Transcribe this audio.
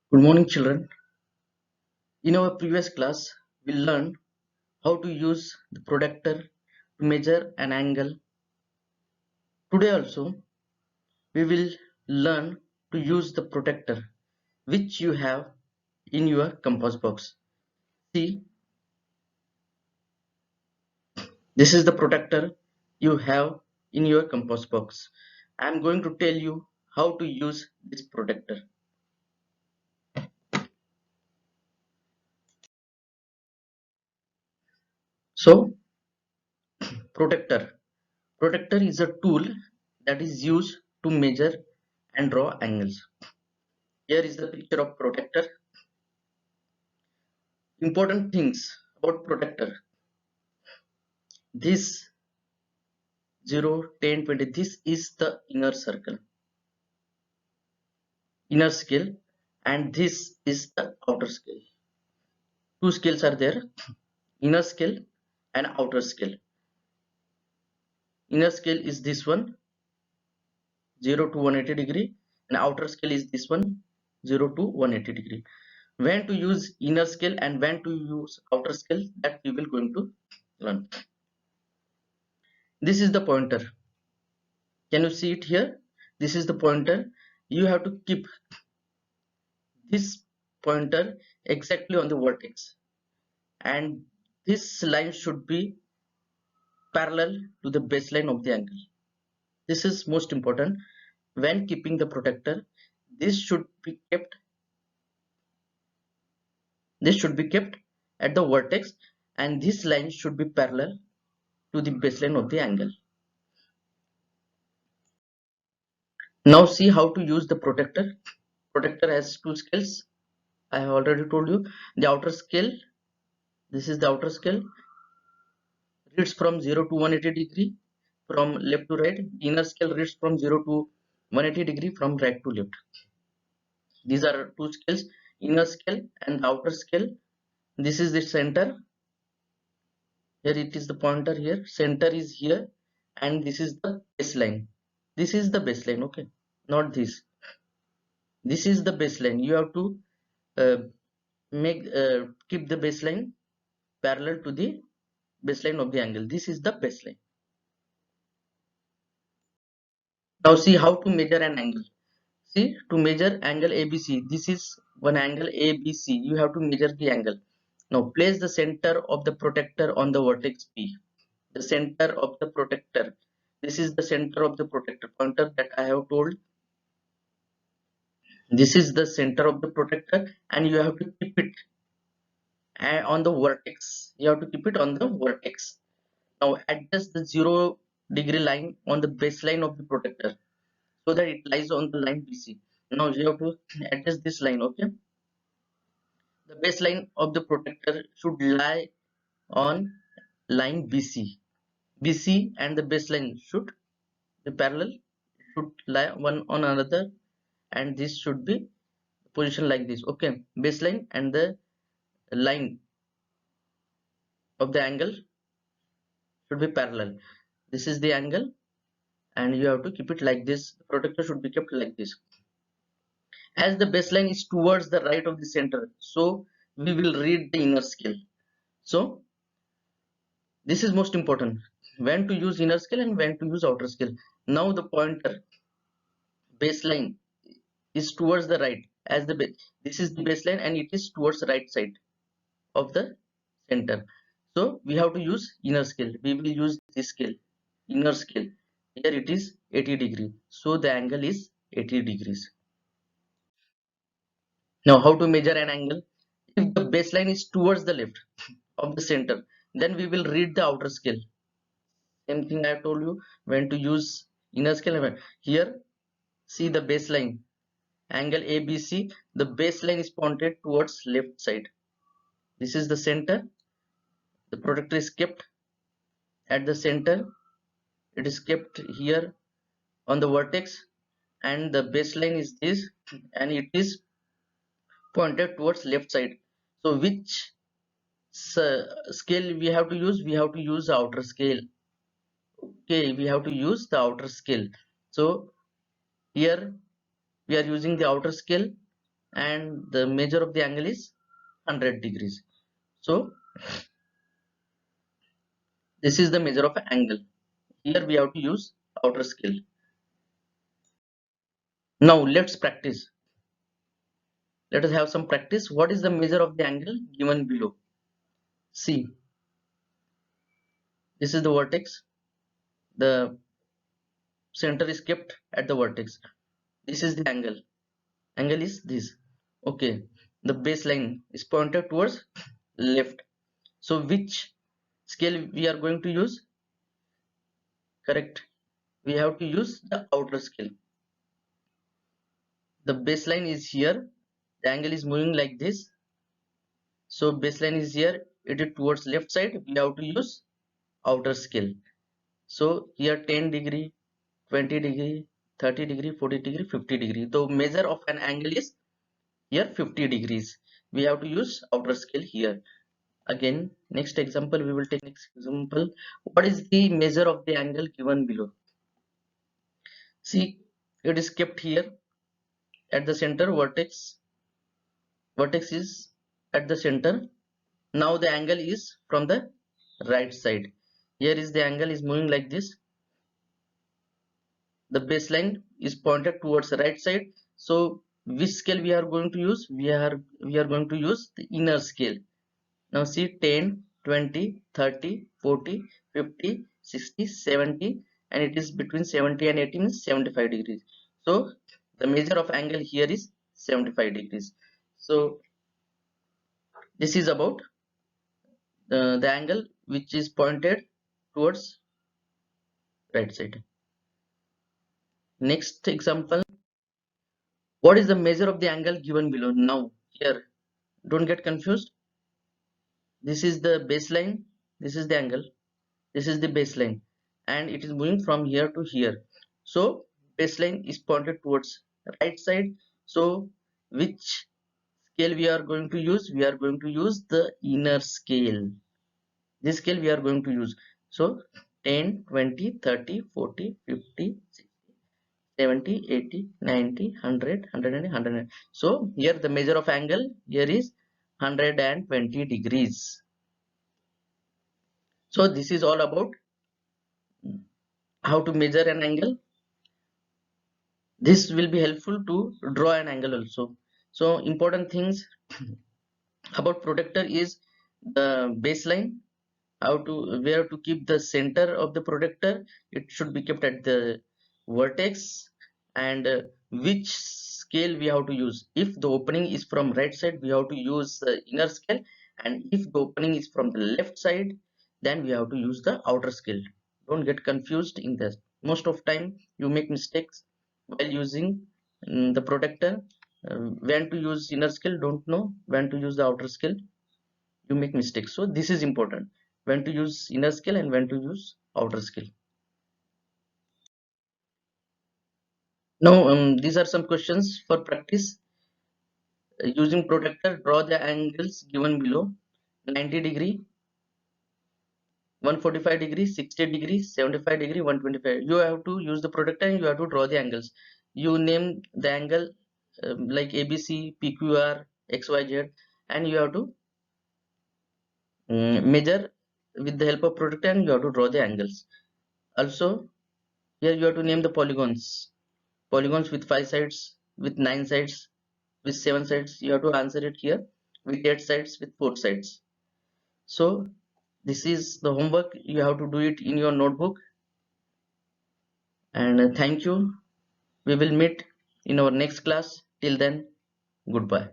Good morning, children. In our previous class, we learned how to use the protractor to measure an angle. Today also, we will learn to use the protractor which you have in your compass box. See, this is the protractor you have in your compass box. I am going to tell you how to use this protractor. So, protractor. Protractor is a tool that is used to measure and draw angles. Here is the picture of protractor. Important things about protractor: this 0, 10, 20, this is the inner circle, inner scale, and this is the outer scale. Two scales are there: inner scale and outer scale. Inner scale is this one, 0 to 180 degree, and outer scale is this one, 0 to 180 degree. When to use inner scale and when to use outer scale, that we will going to learn. This is the pointer. Can you see it here? This is the pointer. You have to keep this pointer exactly on the vertex, and this line should be parallel to the baseline of the angle. This is most important. When keeping the protractor, this should be kept at the vertex, and this line should be parallel to the baseline of the angle. Now see how to use the protractor. Protractor has two scales. I have already told you. The outer scale, this is the outer scale, reads from 0 to 180 degree from left to right. Inner scale reads from 0 to 180 degree from right to left. These are two scales, inner scale and outer scale. This is the center. Here it is the pointer here. Center is here, and this is the baseline. This is the baseline, okay? Not this. This is the baseline. You have to uh, keep the baseline parallel to the baseline of the angle. This is the baseline. Now see how to measure an angle. See, to measure angle ABC, this is one angle ABC. You have to measure the angle. Now place the center of the protractor on the vertex P. The center of the protractor. This is the center of the protractor pointer that I have told. This is the center of the protractor, and you have to keep it on the vertex. You have to keep it on the vertex. Now adjust the 0 degree line on the baseline of the protractor so that it lies on the line BC. Now you have to adjust this line, okay? The baseline of the protractor should lie on line BC. BC and the baseline should be parallel, should lie one on another, and this should be positioned like this, okay? Baseline and the line of the angle should be parallel. This is the angle, and you have to keep it like this. The protractor should be kept like this. As the baseline is towards the right of the center, so we will read the inner scale. So this is most important, when to use inner scale and when to use outer scale. Now the pointer baseline is towards the right, as the this is the baseline and it is towards the right side of the center. So we have to use inner scale. We will use this scale, inner scale. Here it is 80 degree, so the angle is 80 degrees. Now how to measure an angle? If the baseline is towards the left of the center, then we will read the outer scale. Same thing I have told you, when to use inner scale. Here see the baseline, angle ABC. The baseline is pointed towards left side. This is the center. The protractor is kept at the center. It is kept here on the vertex, and the baseline is this, and it is pointed towards left side. So which scale we have to use? We have to use the outer scale. Okay, we have to use the outer scale. So here we are using the outer scale, and the measure of the angle is 100 degrees. So this is the measure of angle. Here we have to use outer scale. Now let's practice. Let us have some practice. What is the measure of the angle given below? See, this is the vertex. The center is kept at the vertex. This is the angle. Angle is this. Okay. The baseline is pointed towards left. So which scale we are going to use? Correct. We have to use the outer scale. The baseline is here. The angle is moving like this. So baseline is here. It is towards left side. We have to use outer scale. So here 10 degree, 20 degree, 30 degree, 40 degree, 50 degree. The measure of an angle is here 50 degrees. We have to use outer scale here. Again, next example, we will take next example. What is the measure of the angle given below? See, it is kept here at the center. Vertex is at the center. Now the angle is from the right side. Here is the angle is moving like this. The baseline is pointed towards the right side. So which scale we are going to use? We are going to use the inner scale. Now see 10, 20, 30, 40, 50, 60, 70, and it is between 70 and 80 means 75 degrees. So the measure of angle here is 75 degrees. So this is about the angle which is pointed towards right side. Next example, what is the measure of the angle given below? Now here, don't get confused. This is the baseline, this is the angle, this is the baseline, and it is moving from here to here. So baseline is pointed towards right side. So which scale we are going to use? We are going to use the inner scale. This scale we are going to use. So 10, 20, 30, 40, 50, 60, 70, 80, 90, 100, 100. So here the measure of angle here is 120 degrees. So this is all about how to measure an angle. This will be helpful to draw an angle also. So important things about protector is the baseline, how to where to keep the center of the protector. It should be kept at the vertex, and which scale we have to use. If the opening is from right side, we have to use the inner scale, and if the opening is from the left side, then we have to use the outer scale. Don't get confused in this. Most of time you make mistakes while using the protector. When to use inner scale, don't know when to use the outer scale, you make mistakes. So this is important, when to use inner scale and when to use outer scale. Now these are some questions for practice. Using protector, draw the angles given below: 90 degree, 145 degree, 60 degree, 75 degree, 125. You have to use the protector and you have to draw the angles. You name the angle like ABC, PQR, XYZ, and you have to measure with the help of protector, and you have to draw the angles. Also, here you have to name the polygons with 5 sides, with 9 sides, with 7 sides. You have to answer it here with 8 sides, with 4 sides. So this is the homework. You have to do it in your notebook. And thank you. We will meet in our next class. Till then, goodbye.